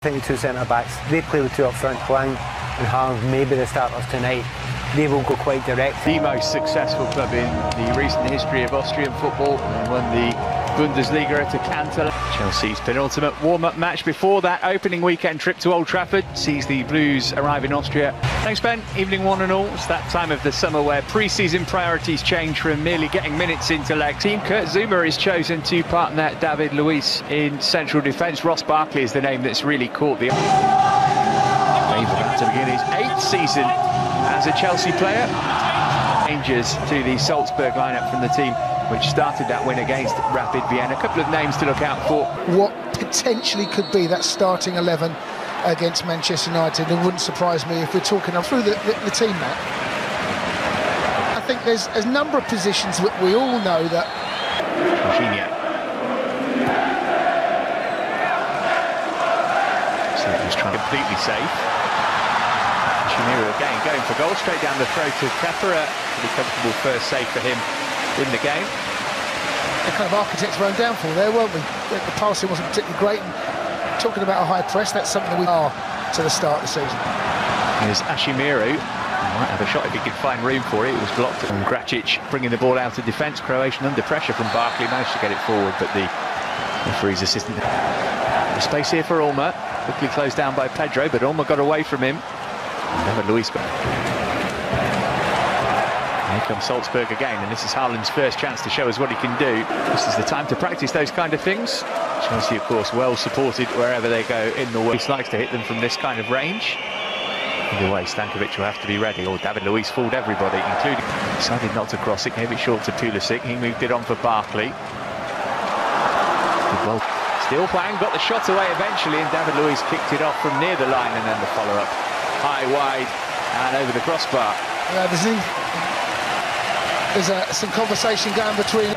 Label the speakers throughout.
Speaker 1: I think the two centre-backs, they play with two up front, Hwang and Harms, maybe the starters tonight. They will go quite direct.
Speaker 2: The most successful club in the recent history of Austrian football. They won the Bundesliga at a canter. Chelsea's penultimate warm-up match before that opening weekend trip to Old Trafford sees the Blues arrive in Austria. Thanks, Ben. Evening one and all. It's that time of the summer where pre-season priorities change from merely getting minutes into legs. Team Kurt Zouma is chosen to partner David Luiz in central defence. Ross Barkley is the name that's really caught the eye. About to begin his 8th season as a Chelsea player. Changes to the Salzburg lineup from the team which started that win against Rapid Vienna. A couple of names to look out for.
Speaker 3: What potentially could be that starting 11 against Manchester United. It wouldn't surprise me if we're talking through the team, Matt. I think there's a number of positions that we all know that...
Speaker 2: So he was trying completely safe. Again going for goal, straight down the throat of Kepa. Pretty comfortable first save for him in the game.
Speaker 3: The kind of architect's own downfall there, weren't we? The passing wasn't particularly great. And talking about a high press, that's something we are to the start of the season.
Speaker 2: Here's Ashimiru. Might have a shot if he could find room for it. It was blocked. And Gracic bringing the ball out of defence. Croatian under pressure from Barkley, managed to get it forward, but the referee's assistant. The space here for Ulmer. Quickly closed down by Pedro, but Ulmer got away from him. David Luiz got. Here comes Salzburg again, and this is Haaland's first chance to show us what he can do. This is the time to practice those kind of things. Chelsea, of course, well supported wherever they go in the world. He likes to hit them from this kind of range. Either way, Stankovic will have to be ready. Or David Luiz fooled everybody, including... Decided not to cross it, gave it short to Pulisic. He moved it on for Barkley. Well, still playing, got the shot away eventually, and David Luiz kicked it off from near the line, and then the follow-up. High, wide, and over the crossbar.
Speaker 3: There's some conversation going between...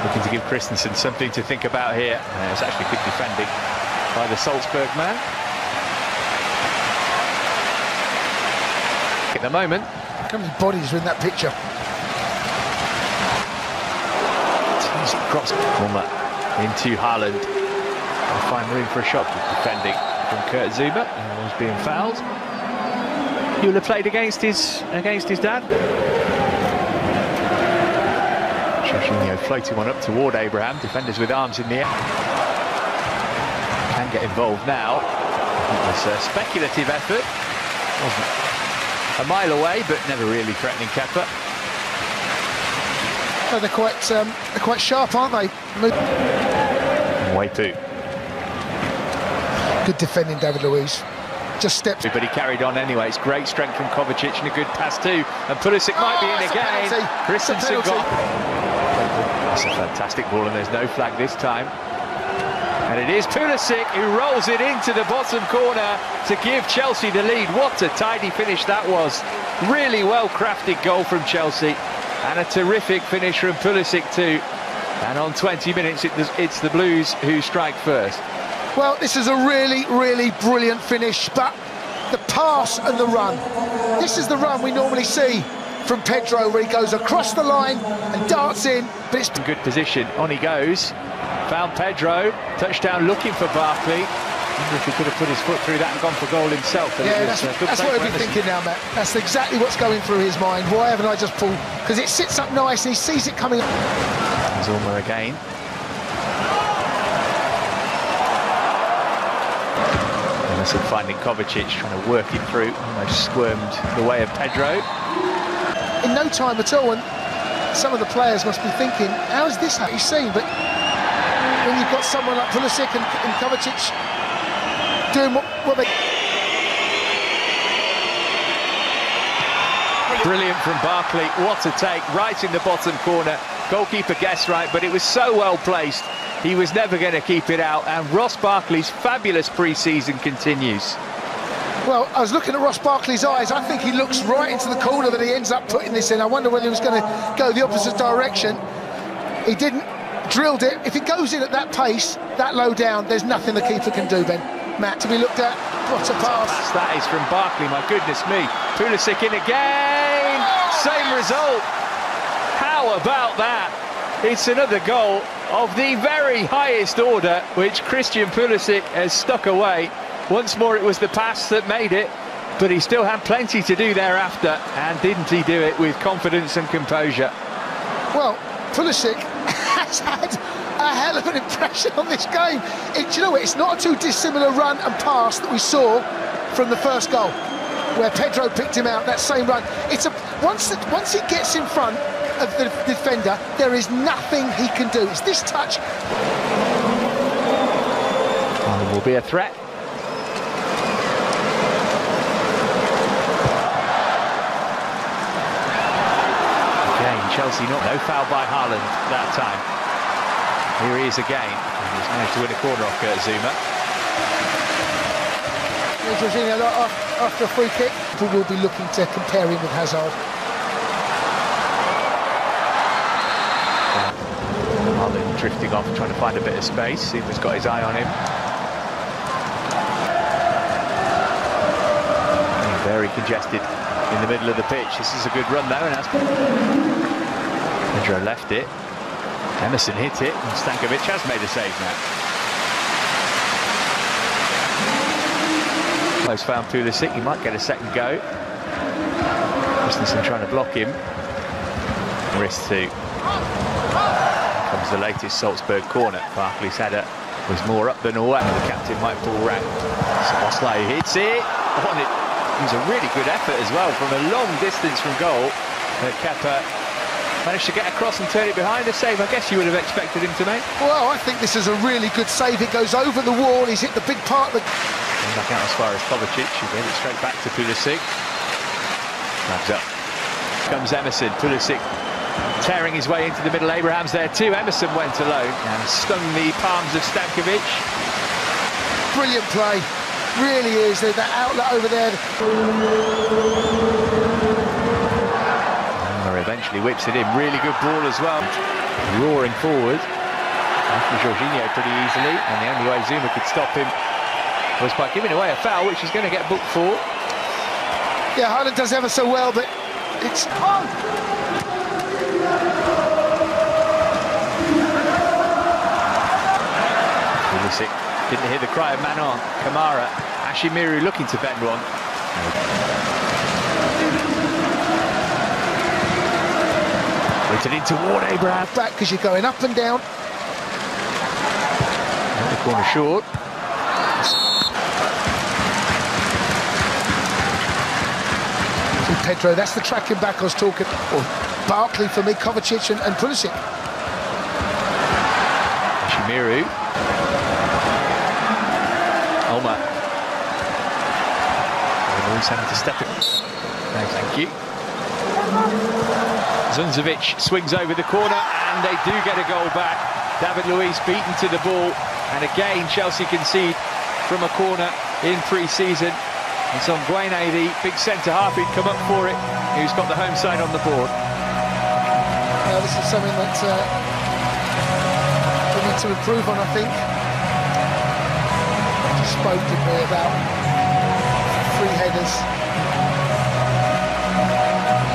Speaker 2: Looking to give Christensen something to think about here. It's actually good defending by the Salzburg man. At the moment...
Speaker 3: How many bodies are in that picture?
Speaker 2: Easy cross. Into Haaland. They'll find room for a shot. Good defending from Kurt Zouma. He was being fouled. He will have played against his dad. Jorginho floating one up toward Abraham. Defenders with arms in the air. Can get involved now. It was a speculative effort. Wasn't a mile away, but never really threatening Kepa.
Speaker 3: Oh, they're quite sharp, aren't they?
Speaker 2: Way too.
Speaker 3: Good defending, David Luiz. Just steps.
Speaker 2: But he carried on anyway. It's great strength from Kovacic and a good pass too. And Pulisic might be in again. Christensen got. That's a fantastic ball, and there's no flag this time. And it is Pulisic who rolls it into the bottom corner to give Chelsea the lead. What a tidy finish that was. Really well-crafted goal from Chelsea. And a terrific finish from Pulisic too. And on 20 minutes, it's the Blues who strike first.
Speaker 3: Well, this is a really, really brilliant finish, but the pass and the run. This is the run we normally see from Pedro, where he goes across the line and darts in, but it's...
Speaker 2: Good position, on he goes. Found Pedro, touchdown looking for Barkley. I wonder if he could have put his foot through that and gone for goal himself.
Speaker 3: Yeah, that's what I've been thinking now, Matt. That's exactly what's going through his mind. Why haven't I just pulled? Because it sits up nice and he sees it coming.
Speaker 2: There's Ulmer again. Finding Kovacic, trying to work it through, almost squirmed the way of Pedro.
Speaker 3: In no time at all, and some of the players must be thinking, how is this how he's seen? But when you've got someone like Pulisic and Kovacic doing what they...
Speaker 2: Brilliant from Barkley, what a take, right in the bottom corner. Goalkeeper guessed right, but it was so well placed. He was never going to keep it out, and Ross Barkley's fabulous pre-season continues.
Speaker 3: Well, I was looking at Ross Barkley's eyes. I think he looks right into the corner that he ends up putting this in. I wonder whether he was going to go the opposite direction. He didn't, drilled it. If it goes in at that pace, that low down, there's nothing the keeper can do, Ben. Matt, to be looked at, what a pass.
Speaker 2: That is from Barkley, my goodness me. Pulisic in again, same result. How about that? It's another goal of the very highest order, which Christian Pulisic has stuck away. Once more, it was the pass that made it, but he still had plenty to do thereafter, and didn't he do it with confidence and composure?
Speaker 3: Well, Pulisic has had a hell of an impression on this game. Do you know what? It's not a too dissimilar run and pass that we saw from the first goal, where Pedro picked him out, that same run. Once he gets in front of the defender, there is nothing he can do. It's this touch.
Speaker 2: Haaland will be a threat. Again, Chelsea no foul by Haaland that time. Here he is again. He's managed to win a corner off Kurt Zouma.
Speaker 3: Jorginho, after a free kick, we will be looking to compare him with Hazard.
Speaker 2: Haaland drifting off, trying to find a bit of space. Seaman's got his eye on him. Very congested in the middle of the pitch. This is a good run though, and as Pedro left it, Emerson hit it, and Stankovic has made a save now. Close found Pulisic, he might get a second go. Christensen trying to block him. Wrist two. Comes the latest Salzburg corner. Barkley's header was more up than away. The captain might pull rank. Szoboszlai hits it. It was a really good effort as well from a long distance from goal. Kepa managed to get across and turn it behind. The save, I guess you would have expected him to make.
Speaker 3: Well, I think this is a really good save. It goes over the wall. He's hit the big part of the...
Speaker 2: Back out as far as Kovacic, who gave it straight back to Pulisic. Grabs up. Comes Emerson. Pulisic tearing his way into the middle. Abraham's there too. Emerson went alone and stung the palms of Stankovic.
Speaker 3: Brilliant play. Really is. There's that outlet over there.
Speaker 2: Eventually whips it in. Really good ball as well. Roaring forward. After Jorginho pretty easily, and the only way Zouma could stop him was by giving away a foul, which he's going to get booked for.
Speaker 3: Yeah, Haaland does ever so well, but it's on.
Speaker 2: Pulisic didn't hear the cry of man on. Kamara, Ashimiru looking to bend one. Put it in toward Abraham.
Speaker 3: Back because you're going up and down.
Speaker 2: And the corner short.
Speaker 3: Pedro, that's the tracking back I was talking. Or Barkley for me, Kovacic and Pulisic.
Speaker 2: Ashimiru. Omar. Always having to step in. No, thank you. Zunzovic swings over the corner, and they do get a goal back. David Luiz beaten to the ball, and again Chelsea concede from a corner in pre-season. It's on Guene, the big centre-half, who'd come up for it, who's got the home side on the board.
Speaker 3: This is something that we need to improve on, I think. Just spoke to me about free headers.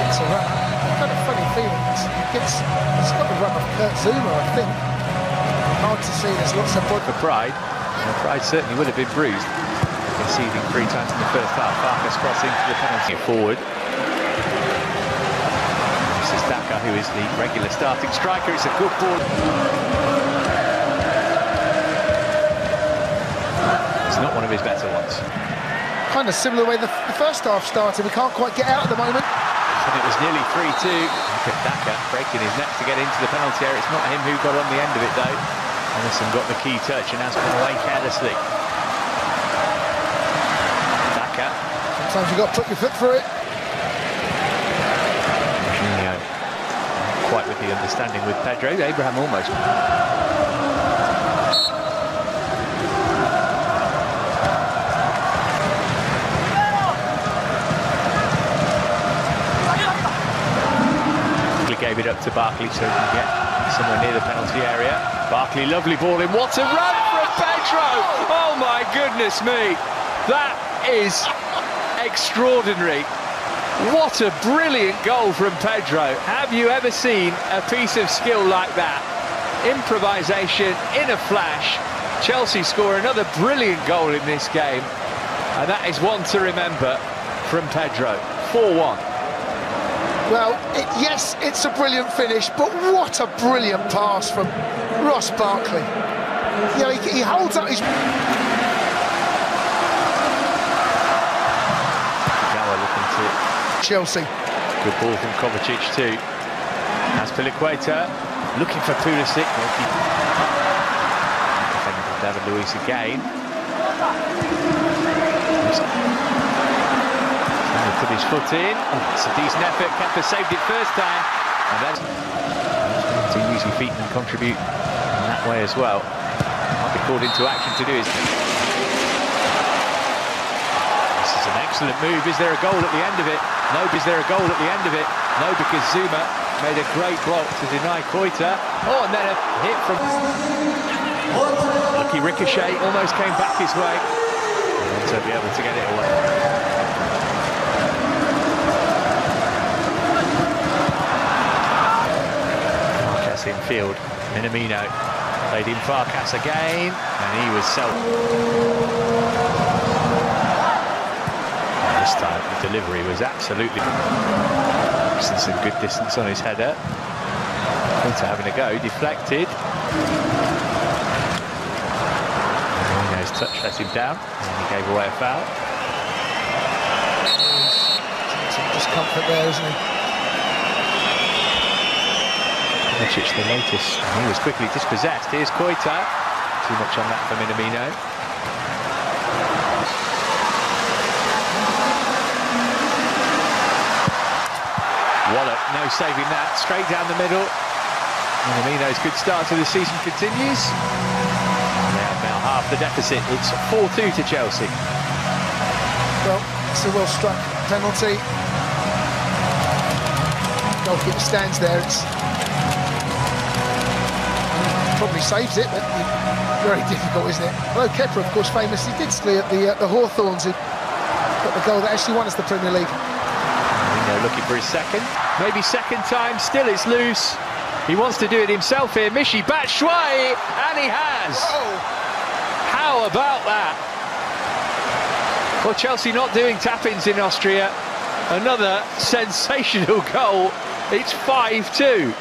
Speaker 3: It's a run. I've got a funny feeling. It's got the run of Kurt Zouma, I think. Hard to see, there's lots of...
Speaker 2: For Pride, Pride certainly would have been bruised. Conceding 3 times in the first half. Farkas crossing to the penalty forward. This is Daka, who is the regular starting striker. It's a good ball. It's not one of his better ones.
Speaker 3: Kind of similar way the first half started. We can't quite get out at the moment.
Speaker 2: And it was nearly 3-2. Look at Daka breaking his neck to get into the penalty area. It's not him who got on the end of it though. Emerson got the key touch and has put away carelessly.
Speaker 3: Sometimes you've got to put your foot through it.
Speaker 2: Jorginho, quite with the understanding with Pedro. Abraham almost. He gave it up to Barkley so he can get somewhere near the penalty area. Barkley, lovely ball in. What a run from Pedro! Oh my goodness me! That is extraordinary. What a brilliant goal from Pedro. Have you ever seen a piece of skill like that? Improvisation in a flash, Chelsea score another brilliant goal in this game, and that is one to remember from Pedro. 4-1.
Speaker 3: Well, yes, it's a brilliant finish, but what a brilliant pass from Ross Barkley. You know, he holds up his...
Speaker 2: Gower looking to
Speaker 3: Chelsea.
Speaker 2: Good ball from Kovacic too. Azpilicueta looking for Pulisic. Defending from David Luiz again. Put his foot in. It's a decent effort. Kepa saved it first time. And that's to use your feet and contribute in that way as well. Might be called into action to do is. This is an excellent move. Is there a goal at the end of it? No. Is there a goal at the end of it? No, because Zuma made a great block to deny Koita. Oh, and then a hit from... Lucky ricochet, almost came back his way. And to be able to get it away. In field, Minamino played in Farkas again, and he was this time the delivery was absolutely some good distance on his header. Into having a go, deflected. Minamino's touch let him down, and he gave away a foul.
Speaker 3: Some discomfort there, isn't he?
Speaker 2: Kovacic the latest. He was quickly dispossessed. Here's Koita. Too much on that for Minamino. Wallop, no saving that. Straight down the middle. Minamino's good start to the season continues. They have now half the deficit. It's 4-2 to Chelsea.
Speaker 3: Well, it's a well-struck penalty. Goalkeeper stands there. It's probably saves it, but very difficult, isn't it? Although Kepa, of course, famously did stay at the Hawthorns, who got the goal that actually won us the Premier League.
Speaker 2: Looking for his second, maybe second time. Still, it's loose. He wants to do it himself here. Michy Batshuayi, and he has.
Speaker 3: Oh.
Speaker 2: How about that? Well, Chelsea not doing tap-ins in Austria. Another sensational goal. It's 5-2.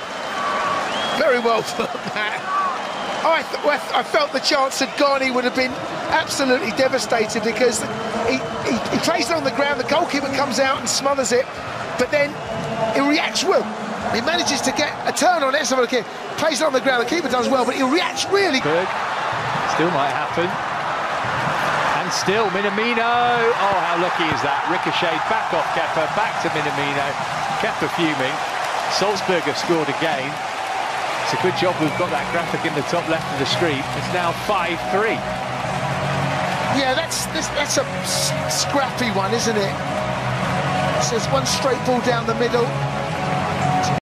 Speaker 3: Very well put, Matt. I felt the chance had gone. He would have been absolutely devastated because he plays it on the ground. The goalkeeper comes out and smothers it, but then he reacts well. He manages to get a turn on it. So okay, plays it on the ground. The keeper does well, but he reacts really good.
Speaker 2: Still might happen. And still Minamino. Oh, how lucky is that? Ricocheted back off Kepa, back to Minamino. Kepa fuming. Salzburg have scored again. It's a good job we've got that graphic in the top left of the screen. It's now 5-3.
Speaker 3: Yeah, that's a scrappy one, isn't it? So there's one straight ball down the middle.